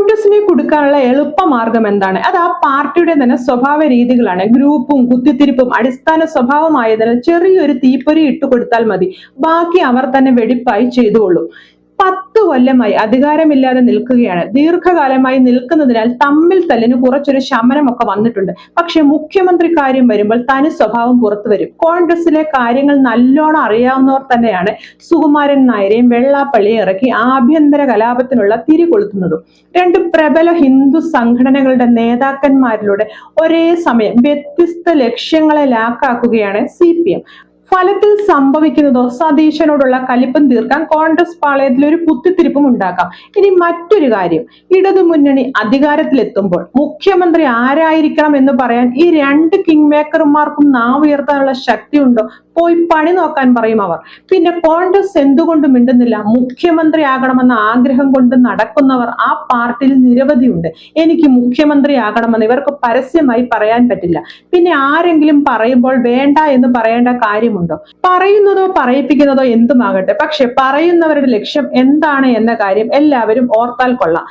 കോൺഗ്രസിനെ കൊടുക്കാനുള്ള എളുപ്പമാർഗം എന്താണ്? അത് ആ പാർട്ടിയുടെ തന്നെ സ്വഭാവ രീതികളാണ്. ഗ്രൂപ്പും കുത്തിത്തിരിപ്പും അടിസ്ഥാന സ്വഭാവമായതിനാൽ ചെറിയൊരു തീപ്പൊരി ഇട്ടുകൊടുത്താൽ മതി. ബാക്കി അവർ തന്നെ വെടിപ്പായി ചെയ്തുകൊള്ളും. 10 കൊല്ലമായി അധികാരമില്ലാതെ നിൽക്കുകയാണ്. ദീർഘകാലമായി നിൽക്കുന്നതിനാൽ തമ്മിൽ തല്ലിന് കുറച്ചൊരു ശമനമൊക്കെ വന്നിട്ടുണ്ട്. പക്ഷെ മുഖ്യമന്ത്രി കാര്യം വരുമ്പോൾ തനി സ്വഭാവം പുറത്തു വരും. കോൺഗ്രസിലെ കാര്യങ്ങൾ നല്ലോണം അറിയാവുന്നവർ തന്നെയാണ് സുകുമാരൻ നായരെയും വെള്ളാപ്പള്ളിയെ ഇറക്കി ആഭ്യന്തര കലാപത്തിനുള്ള തിരികൊളുത്തുന്നതും. രണ്ട് പ്രബല ഹിന്ദു സംഘടനകളുടെ നേതാക്കന്മാരിലൂടെ ഒരേ സമയം വ്യത്യസ്ത ലക്ഷ്യങ്ങളെ ലാക്കാക്കുകയാണ് CPM. ഫലത്തിൽ സംഭവിക്കുന്നതോ സതീശനോടുള്ള കലിപ്പം തീർക്കാൻ കോൺഗ്രസ് പാളയത്തിൽ ഒരു കുത്തിത്തിരിപ്പും ഉണ്ടാക്കാം. ഇനി മറ്റൊരു കാര്യം, ഇടതുമുന്നണി അധികാരത്തിലെത്തുമ്പോൾ മുഖ്യമന്ത്രി ആരായിരിക്കണം എന്ന് പറയാൻ ഈ രണ്ട് കിങ് മേക്കർമാർക്കും നാവുയർത്താനുള്ള ശക്തിയുണ്ടോ? പോയി പണി നോക്കാൻ പറയും അവർ. പിന്നെ കോൺഗ്രസ് എന്തുകൊണ്ട് മിണ്ടുന്നില്ല? മുഖ്യമന്ത്രി ആകണമെന്ന ആഗ്രഹം കൊണ്ട് നടക്കുന്നവർ ആ പാർട്ടിയിൽ നിരവധിയുണ്ട്. എനിക്ക് മുഖ്യമന്ത്രി ആകണമെന്ന് ഇവർക്ക് പരസ്യമായി പറയാൻ പറ്റില്ല. പിന്നെ ആരെങ്കിലും പറയുമ്പോൾ വേണ്ട എന്ന് പറയേണ്ട കാര്യമുണ്ടോ? പറയുന്നതോ പറയിപ്പിക്കുന്നതോ എന്തുമാകട്ടെ, പക്ഷെ പറയുന്നവരുടെ ലക്ഷ്യം എന്താണ് എന്ന കാര്യം എല്ലാവരും ഓർത്താൽ കൊള്ളാം.